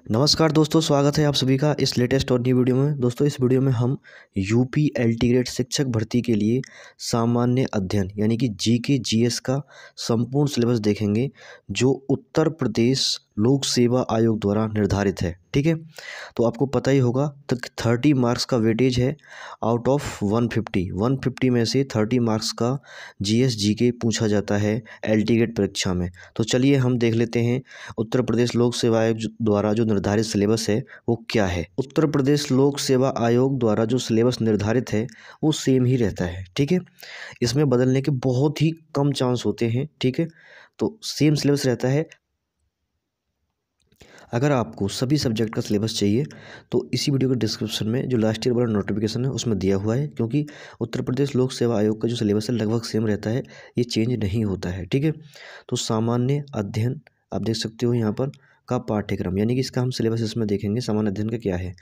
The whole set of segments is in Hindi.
नमस्कार दोस्तों, स्वागत है आप सभी का इस लेटेस्ट और न्यू वीडियो में। दोस्तों, इस वीडियो में हम यूपी एलटी ग्रेड शिक्षक भर्ती के लिए सामान्य अध्ययन यानी कि जीके जीएस का संपूर्ण सिलेबस देखेंगे, जो उत्तर प्रदेश लोक सेवा आयोग द्वारा निर्धारित है। ठीक है, तो आपको पता ही होगा तक 30 मार्क्स का वेटेज है आउट ऑफ 150 में से 30 मार्क्स का जीएस जीके पूछा जाता है एलटी ग्रेड परीक्षा में। तो चलिए हम देख लेते हैं उत्तर प्रदेश लोक सेवा आयोग द्वारा जो निर्धारित सिलेबस है वो क्या है। उत्तर प्रदेश लोक सेवा आयोग द्वारा जो सिलेबस निर्धारित है वो सेम ही रहता है। ठीक है, इसमें बदलने के बहुत ही कम चांस होते हैं। ठीक है, तो सेम सिलेबस रहता है। अगर आपको सभी सब्जेक्ट का सिलेबस चाहिए तो इसी वीडियो के डिस्क्रिप्शन में जो लास्ट ईयर वाला नोटिफिकेशन है उसमें दिया हुआ है, क्योंकि उत्तर प्रदेश लोक सेवा आयोग का जो सिलेबस है लगभग सेम रहता है, ये चेंज नहीं होता है। ठीक है, तो सामान्य अध्ययन आप देख सकते हो यहाँ पर का पाठ्यक्रम, यानी कि इसका हम सिलेबस इसमें देखेंगे सामान्य अध्ययन का क्या है।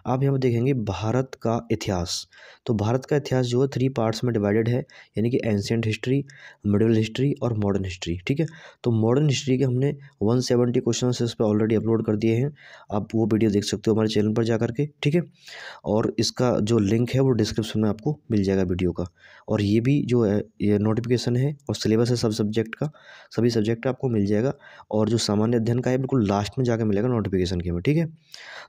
आप यहाँ पर देखेंगे भारत का इतिहास। तो भारत का इतिहास जो है 3 पार्ट्स में डिवाइडेड है, यानी कि एंशिएंट हिस्ट्री, मिडिवल हिस्ट्री और मॉडर्न हिस्ट्री। ठीक है, तो मॉडर्न हिस्ट्री के हमने 170 क्वेश्चन इस पर ऑलरेडी अपलोड कर दिए हैं। आप वो वीडियो देख सकते हो हमारे चैनल पर जा करके। ठीक है, और इसका जो लिंक है वो डिस्क्रिप्शन में आपको मिल जाएगा वीडियो का। और ये भी जो है ये नोटिफिकेशन है और सिलेबस है सब सब्जेक्ट का, सभी सब्जेक्ट का आपको मिल जाएगा। और जो सामान्य अध्ययन का है बिल्कुल लास्ट में जाकर मिलेगा नोटिफिकेशन के में। ठीक है,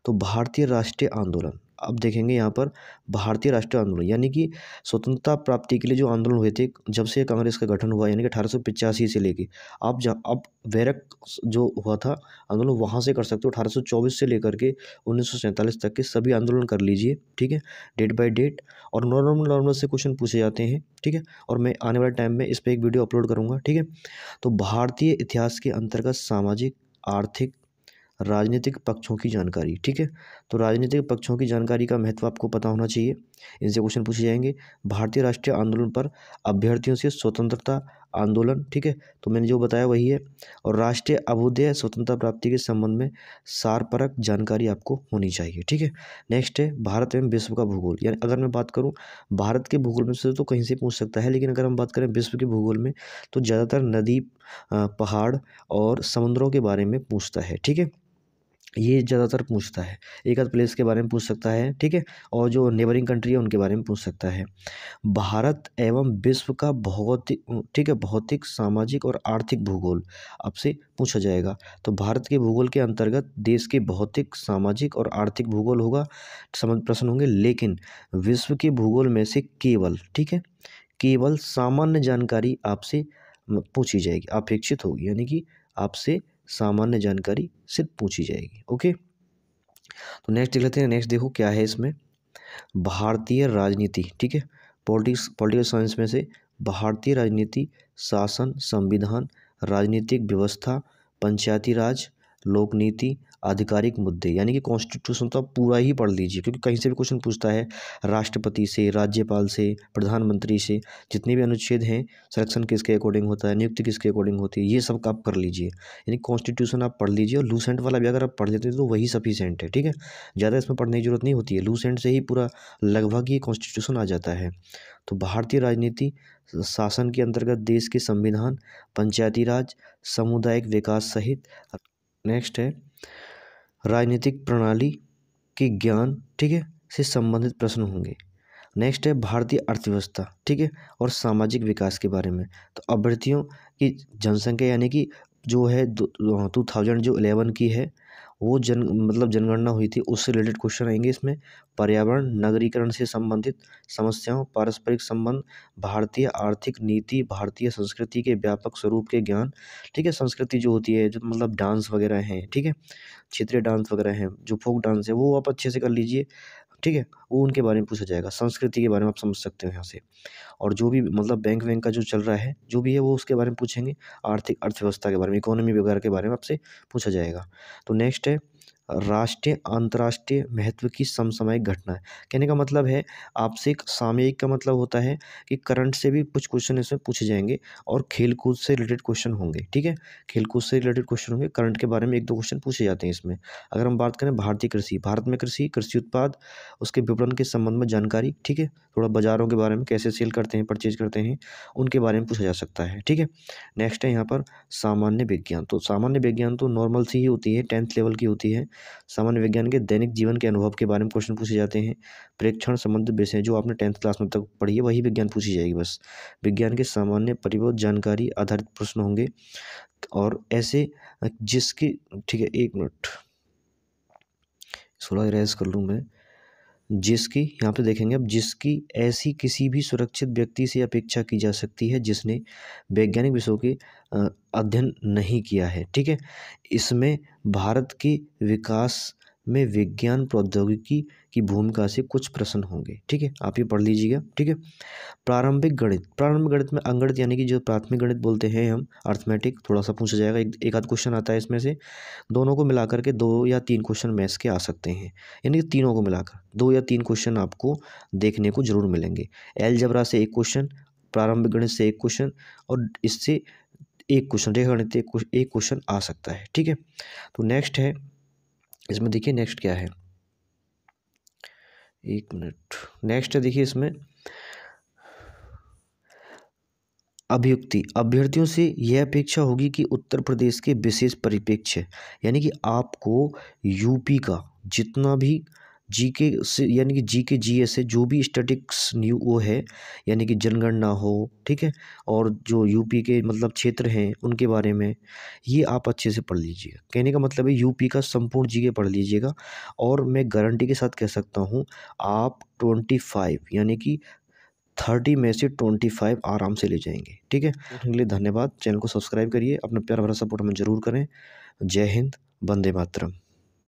तो भारतीय राष्ट्रीय आंदोलन अब देखेंगे यहाँ पर। भारतीय राष्ट्रीय आंदोलन यानी कि स्वतंत्रता प्राप्ति के लिए जो आंदोलन हुए थे जब से कांग्रेस का गठन हुआ, यानी कि 1885 से लेके अब बैरक जो हुआ था आंदोलन, वहाँ से कर सकते हो। 1824 से लेकर के 1947 तक के सभी आंदोलन कर लीजिए। ठीक है, डेट बाय डेट। और नॉर्मल से क्वेश्चन पूछे जाते हैं। ठीक है, और मैं आने वाले टाइम में इस पर एक वीडियो अपलोड करूँगा। ठीक है, तो भारतीय इतिहास के अंतर्गत सामाजिक, आर्थिक, राजनीतिक पक्षों की जानकारी। ठीक है, तो राजनीतिक पक्षों की जानकारी का महत्व आपको पता होना चाहिए, इनसे क्वेश्चन पूछे जाएंगे। भारतीय राष्ट्रीय आंदोलन पर अभ्यर्थियों से स्वतंत्रता आंदोलन। ठीक है, तो मैंने जो बताया वही है। और राष्ट्रीय अभ्युदय स्वतंत्रता प्राप्ति के संबंध में सारपरक जानकारी आपको होनी चाहिए। ठीक है, नेक्स्ट है भारत एवं विश्व का भूगोल। यानी अगर मैं बात करूं भारत के भूगोल में से तो कहीं से पूछ सकता है, लेकिन अगर हम बात करें विश्व के भूगोल में तो ज़्यादातर नदी, पहाड़ और समुद्रों के बारे में पूछता है। ठीक है, ये ज़्यादातर पूछता है। एक आध प्लेस के बारे में पूछ सकता है। ठीक है, और जो नेबरिंग कंट्री है उनके बारे में पूछ सकता है। भारत एवं विश्व का भौगोलिक, ठीक है, भौतिक, सामाजिक और आर्थिक भूगोल आपसे पूछा जाएगा। तो भारत के भूगोल के अंतर्गत देश के भौतिक, सामाजिक और आर्थिक भूगोल होगा, समझ प्रश्न होंगे। लेकिन विश्व के भूगोल में से केवल, ठीक है, केवल सामान्य जानकारी आपसे पूछी जाएगी, अपेक्षित होगी, यानी कि आपसे सामान्य जानकारी सिर्फ पूछी जाएगी। ओके, तो नेक्स्ट देख लेते हैं। नेक्स्ट देखो क्या है इसमें, भारतीय राजनीति। ठीक है, पॉलिटिकल साइंस में से भारतीय राजनीति, शासन, संविधान, राजनीतिक व्यवस्था, पंचायती राज, लोक नीति, आधिकारिक मुद्दे, यानी कि कॉन्स्टिट्यूशन तो आप पूरा ही पढ़ लीजिए, क्योंकि कहीं से भी क्वेश्चन पूछता है राष्ट्रपति से, राज्यपाल से, प्रधानमंत्री से, जितने भी अनुच्छेद हैं, सिलेक्शन किसके अकॉर्डिंग होता है, नियुक्ति किसके अकॉर्डिंग होती है, ये सब आप कर लीजिए। यानी कॉन्स्टिट्यूशन आप पढ़ लीजिए, और लूसेंट वाला भी अगर आप पढ़ लेते हैं तो वही सफिशिएंट है। ठीक है, ज़्यादा इसमें पढ़ने की जरूरत नहीं होती है, लूसेंट से ही पूरा लगभग ये कॉन्स्टिट्यूशन आ जाता है। तो भारतीय राजनीति, शासन के अंतर्गत देश के संविधान, पंचायती राज, सामुदायिक विकास सहित। नेक्स्ट है राजनीतिक प्रणाली के ज्ञान, ठीक है, से संबंधित प्रश्न होंगे। नेक्स्ट है भारतीय अर्थव्यवस्था, ठीक है, और सामाजिक विकास के बारे में। तो अभ्यर्थियों की जनसंख्या, यानी कि जो है 2011 की है, वो जनगणना हुई थी, उससे रिलेटेड क्वेश्चन आएंगे इसमें। पर्यावरण, नगरीकरण से संबंधित समस्याओं, पारस्परिक संबंध, भारतीय आर्थिक नीति, भारतीय संस्कृति के व्यापक स्वरूप के ज्ञान। ठीक है, संस्कृति जो होती है, जो डांस वगैरह हैं, ठीक है, क्षेत्रीय डांस वगैरह हैं, जो फोक डांस है, वो आप अच्छे से कर लीजिए। ठीक है, वो उनके बारे में पूछा जाएगा। संस्कृति के बारे में आप समझ सकते हो यहाँ से। और जो भी बैंक वैंक का जो चल रहा है, जो भी है, वो उसके बारे में पूछेंगे। आर्थिक अर्थव्यवस्था के बारे में, इकोनॉमी वगैरह के बारे में आपसे पूछा जाएगा। तो नेक्स्ट है राष्ट्रीय अंतर्राष्ट्रीय महत्व की समसामयिक घटना। कहने का मतलब है आपसे, एक सामयिक का मतलब होता है कि करंट से भी कुछ क्वेश्चन इसमें पूछे जाएंगे, और खेलकूद से रिलेटेड क्वेश्चन होंगे। ठीक है, खेलकूद से रिलेटेड क्वेश्चन होंगे, करंट के बारे में 1-2 क्वेश्चन पूछे जाते हैं इसमें। अगर हम बात करें भारतीय कृषि, भारत में कृषि उत्पाद, उसके विपणन के संबंध में जानकारी। ठीक है, थोड़ा बाजारों के बारे में, कैसे सेल करते हैं, परचेज करते हैं, उनके बारे में पूछा जा सकता है। ठीक है, नेक्स्ट है यहाँ पर सामान्य विज्ञान। तो सामान्य विज्ञान तो नॉर्मल सी ही होती है, 10th लेवल की होती है। सामान्य विज्ञान के दैनिक जीवन के अनुभव के बारे में क्वेश्चन पूछे जाते हैं। प्रेक्षण संबंधित विषय जो आपने 10th क्लास में तक पढ़ी है वही विज्ञान पूछी जाएगी बस। विज्ञान के सामान्य परिबद्ध जानकारी आधारित प्रश्न होंगे और ऐसे जिसकी, ठीक है, 1 मिनट थोड़ा इरेज कर लूँ मैं। जिसकी, यहाँ पे देखेंगे अब, जिसकी ऐसी किसी भी सुरक्षित व्यक्ति से अपेक्षा की जा सकती है जिसने वैज्ञानिक विषयों के अध्ययन नहीं किया है। ठीक है, इसमें भारत के विकास में विज्ञान प्रौद्योगिकी की भूमिका से कुछ प्रश्न होंगे। ठीक है, आप ये पढ़ लीजिएगा। ठीक है, प्रारंभिक गणित में अंगणित यानी कि जो प्राथमिक गणित बोलते हैं हम, अर्थमेटिक, थोड़ा सा पूछा जाएगा, एक आध क्वेश्चन आता है इसमें से। दोनों को मिलाकर के 2 या 3 क्वेश्चन मैथ्स के आ सकते हैं, यानी कि तीनों को मिलाकर 2 या 3 क्वेश्चन आपको देखने को जरूर मिलेंगे। अलजेब्रा से 1 क्वेश्चन, प्रारंभिक गणित से 1 क्वेश्चन और इससे 1 क्वेश्चन, रेखा गणित से 1 क्वेश्चन आ सकता है। ठीक है, तो नेक्स्ट है इसमें, देखिए नेक्स्ट क्या है, 1 मिनट, नेक्स्ट है देखिए इसमें अभियुक्ति। अभ्यर्थियों से यह अपेक्षा होगी कि उत्तर प्रदेश के विशेष परिप्रेक्ष्य, यानी कि आपको यूपी का जितना भी जीके से, यानी कि जीके जीएस से जो भी स्टैटिक्स न्यू वो है, यानी कि जनगणना हो, ठीक है, और जो यूपी के मतलब क्षेत्र हैं उनके बारे में, ये आप अच्छे से पढ़ लीजिएगा। कहने का मतलब है यूपी का संपूर्ण जीके पढ़ लीजिएगा और मैं गारंटी के साथ कह सकता हूँ आप 25 यानी कि 30 में से 25 आराम से ले जाएंगे। ठीक है, देखने के लिए धन्यवाद। चैनल को सब्सक्राइब करिए, अपना प्यार भरा सपोर्ट हमें जरूर करें। जय हिंद, वंदे मातरम।